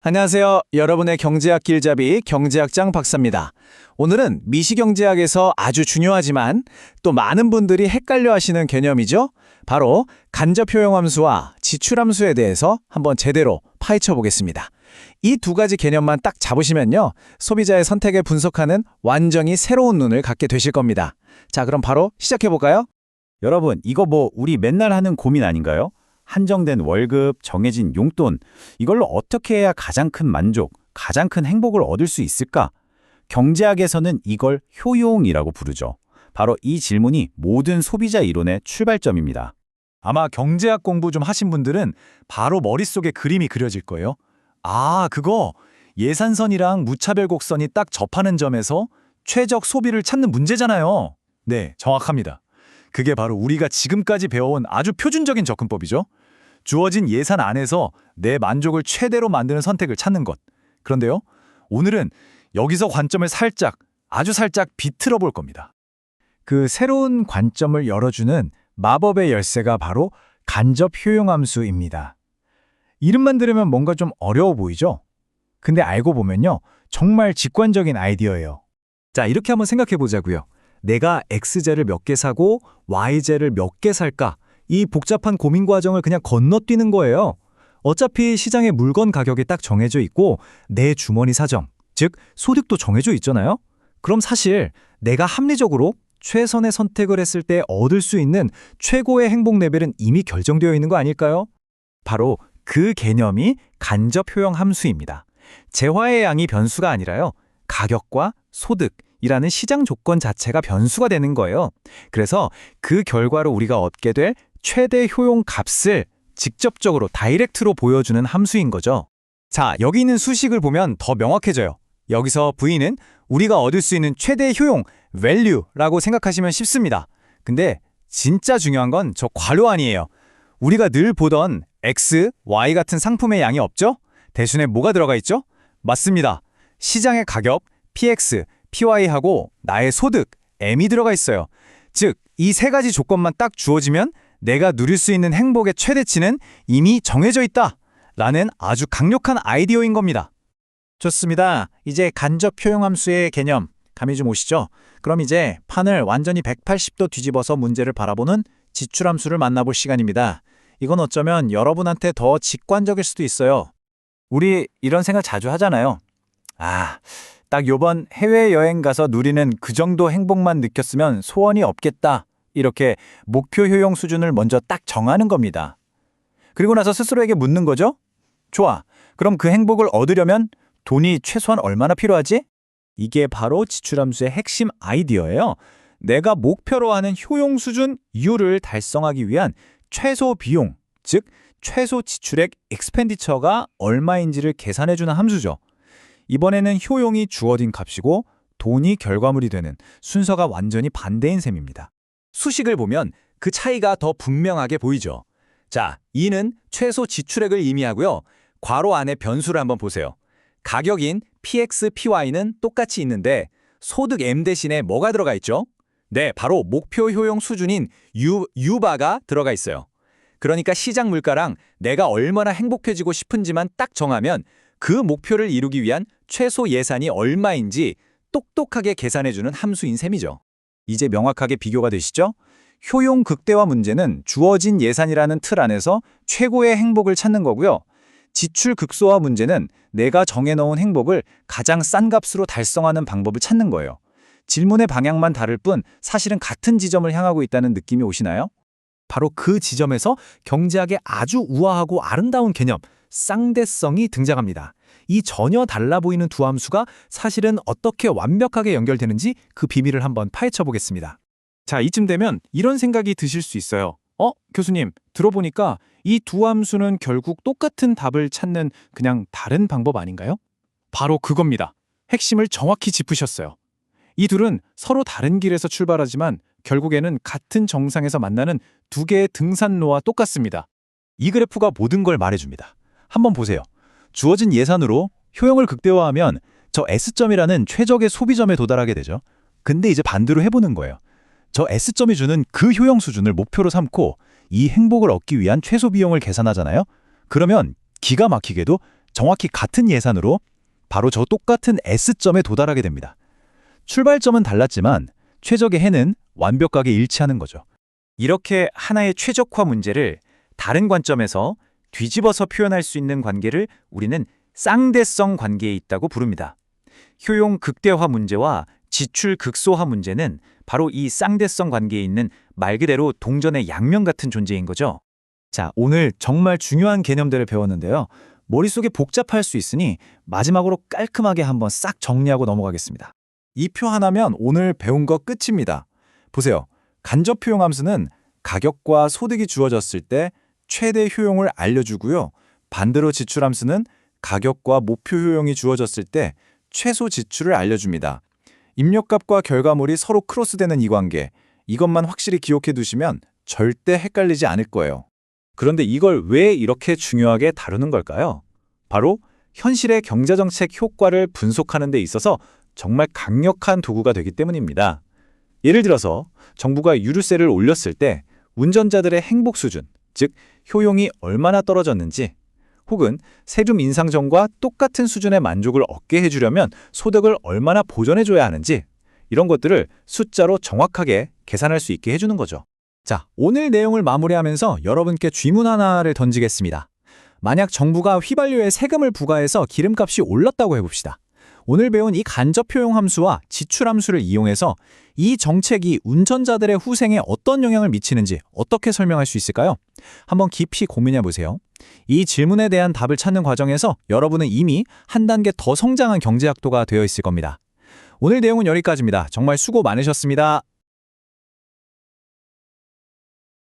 안녕하세요. 여러분의 경제학 길잡이 경제학장 박사입니다. 오늘은 미시경제학에서 아주 중요하지만 또 많은 분들이 헷갈려 하시는 개념이죠. 바로 간접효용함수와 지출함수에 대해서 한번 제대로 파헤쳐 보겠습니다. 이 두 가지 개념만 딱 잡으시면요. 소비자의 선택에 분석하는 완전히 새로운 눈을 갖게 되실 겁니다. 자, 그럼 바로 시작해 볼까요? 여러분, 이거 우리 맨날 하는 고민 아닌가요? 한정된 월급, 정해진 용돈, 이걸로 어떻게 해야 가장 큰 만족, 가장 큰 행복을 얻을 수 있을까? 경제학에서는 이걸 효용이라고 부르죠. 바로 이 질문이 모든 소비자 이론의 출발점입니다. 아마 경제학 공부 좀 하신 분들은 바로 머릿속에 그림이 그려질 거예요. 아, 그거 예산선이랑 무차별 곡선이 딱 접하는 점에서 최적 소비를 찾는 문제잖아요. 네, 정확합니다. 그게 바로 우리가 지금까지 배워온 아주 표준적인 접근법이죠. 주어진 예산 안에서 내 만족을 최대로 만드는 선택을 찾는 것. 그런데요, 오늘은 여기서 관점을 아주 살짝 비틀어 볼 겁니다. 그 새로운 관점을 열어주는 마법의 열쇠가 바로 간접효용함수입니다. 이름만 들으면 뭔가 좀 어려워 보이죠? 근데 알고 보면요, 정말 직관적인 아이디어예요. 자, 이렇게 한번 생각해 보자고요. 내가 X제를 몇 개 사고 Y제를 몇 개 살까? 이 복잡한 고민 과정을 그냥 건너뛰는 거예요. 어차피 시장에 물건 가격이 딱 정해져 있고 내 주머니 사정, 즉 소득도 정해져 있잖아요. 그럼 사실 내가 합리적으로 최선의 선택을 했을 때 얻을 수 있는 최고의 행복 레벨은 이미 결정되어 있는 거 아닐까요? 바로 그 개념이 간접효용 함수입니다. 재화의 양이 변수가 아니라요. 가격과 소득이라는 시장 조건 자체가 변수가 되는 거예요. 그래서 그 결과로 우리가 얻게 될 최대 효용 값을 직접적으로 다이렉트로 보여주는 함수인 거죠. 자, 여기 있는 수식을 보면 더 명확해져요. 여기서 V는 우리가 얻을 수 있는 최대 효용, value라고 생각하시면 쉽습니다. 근데 진짜 중요한 건 저 괄호 아니에요. 우리가 늘 보던 X, Y 같은 상품의 양이 없죠? 대신에 뭐가 들어가 있죠? 맞습니다. 시장의 가격, PX, PY하고 나의 소득, M이 들어가 있어요. 즉, 이 세 가지 조건만 딱 주어지면 내가 누릴 수 있는 행복의 최대치는 이미 정해져 있다 라는 아주 강력한 아이디어인 겁니다. 좋습니다. 이제 간접효용함수의 개념, 감이 좀 오시죠? 그럼 이제 판을 완전히 180도 뒤집어서 문제를 바라보는 지출함수를 만나볼 시간입니다. 이건 어쩌면 여러분한테 더 직관적일 수도 있어요. 우리 이런 생각 자주 하잖아요. 딱 요번 해외여행 가서 누리는 그 정도 행복만 느꼈으면 소원이 없겠다. 이렇게 목표 효용 수준을 먼저 딱 정하는 겁니다. 그리고 나서 스스로에게 묻는 거죠. 좋아, 그럼 그 행복을 얻으려면 돈이 최소한 얼마나 필요하지? 이게 바로 지출함수의 핵심 아이디어예요. 내가 목표로 하는 효용 수준 U를 달성하기 위한 최소 비용, 즉 최소 지출액 expenditure가 얼마인지를 계산해주는 함수죠. 이번에는 효용이 주어진 값이고 돈이 결과물이 되는 순서가 완전히 반대인 셈입니다. 수식을 보면 그 차이가 더 분명하게 보이죠. 자, E는 최소 지출액을 의미하고요. 괄호 안에 변수를 한번 보세요. 가격인 PX, PY는 똑같이 있는데 소득 M 대신에 뭐가 들어가 있죠? 네, 바로 목표 효용 수준인 U바가 들어가 있어요. 그러니까 시장 물가랑 내가 얼마나 행복해지고 싶은지만 딱 정하면 그 목표를 이루기 위한 최소 예산이 얼마인지 똑똑하게 계산해주는 함수인 셈이죠. 이제 명확하게 비교가 되시죠? 효용 극대화 문제는 주어진 예산이라는 틀 안에서 최고의 행복을 찾는 거고요. 지출 극소화 문제는 내가 정해놓은 행복을 가장 싼 값으로 달성하는 방법을 찾는 거예요. 질문의 방향만 다를 뿐 사실은 같은 지점을 향하고 있다는 느낌이 오시나요? 바로 그 지점에서 경제학의 아주 우아하고 아름다운 개념, 쌍대성이 등장합니다. 이 전혀 달라 보이는 두 함수가 사실은 어떻게 완벽하게 연결되는지 그 비밀을 한번 파헤쳐 보겠습니다. 자, 이쯤 되면 이런 생각이 드실 수 있어요. 교수님, 들어보니까 이 두 함수는 결국 똑같은 답을 찾는 그냥 다른 방법 아닌가요? 바로 그겁니다. 핵심을 정확히 짚으셨어요. 이 둘은 서로 다른 길에서 출발하지만 결국에는 같은 정상에서 만나는 두 개의 등산로와 똑같습니다. 이 그래프가 모든 걸 말해줍니다. 한번 보세요. 주어진 예산으로 효용을 극대화하면 저 S점이라는 최적의 소비점에 도달하게 되죠. 근데 이제 반대로 해보는 거예요. 저 S점이 주는 그 효용 수준을 목표로 삼고 이 행복을 얻기 위한 최소 비용을 계산하잖아요. 그러면 기가 막히게도 정확히 같은 예산으로 바로 저 똑같은 S점에 도달하게 됩니다. 출발점은 달랐지만 최적의 해는 완벽하게 일치하는 거죠. 이렇게 하나의 최적화 문제를 다른 관점에서 뒤집어서 표현할 수 있는 관계를 우리는 쌍대성 관계에 있다고 부릅니다. 효용 극대화 문제와 지출 극소화 문제는 바로 이 쌍대성 관계에 있는 말 그대로 동전의 양면 같은 존재인 거죠. 자, 오늘 정말 중요한 개념들을 배웠는데요. 머릿속에 복잡할 수 있으니 마지막으로 깔끔하게 한번 싹 정리하고 넘어가겠습니다. 이 표 하나면 오늘 배운 거 끝입니다. 보세요. 간접 효용 함수는 가격과 소득이 주어졌을 때 최대 효용을 알려주고요. 반대로 지출 함수는 가격과 목표 효용이 주어졌을 때 최소 지출을 알려줍니다. 입력값과 결과물이 서로 크로스되는 이 관계, 이것만 확실히 기억해 두시면 절대 헷갈리지 않을 거예요. 그런데 이걸 왜 이렇게 중요하게 다루는 걸까요? 바로 현실의 경제정책 효과를 분석하는 데 있어서 정말 강력한 도구가 되기 때문입니다. 예를 들어서 정부가 유류세를 올렸을 때 운전자들의 행복 수준, 즉 효용이 얼마나 떨어졌는지, 혹은 세금 인상 전과 똑같은 수준의 만족을 얻게 해주려면 소득을 얼마나 보전해줘야 하는지, 이런 것들을 숫자로 정확하게 계산할 수 있게 해주는 거죠. 자, 오늘 내용을 마무리하면서 여러분께 질문 하나를 던지겠습니다. 만약 정부가 휘발유에 세금을 부과해서 기름값이 올랐다고 해봅시다. 오늘 배운 이 간접 효용 함수와 지출 함수를 이용해서 이 정책이 운전자들의 후생에 어떤 영향을 미치는지 어떻게 설명할 수 있을까요? 한번 깊이 고민해 보세요. 이 질문에 대한 답을 찾는 과정에서 여러분은 이미 한 단계 더 성장한 경제학도가 되어 있을 겁니다. 오늘 내용은 여기까지입니다. 정말 수고 많으셨습니다.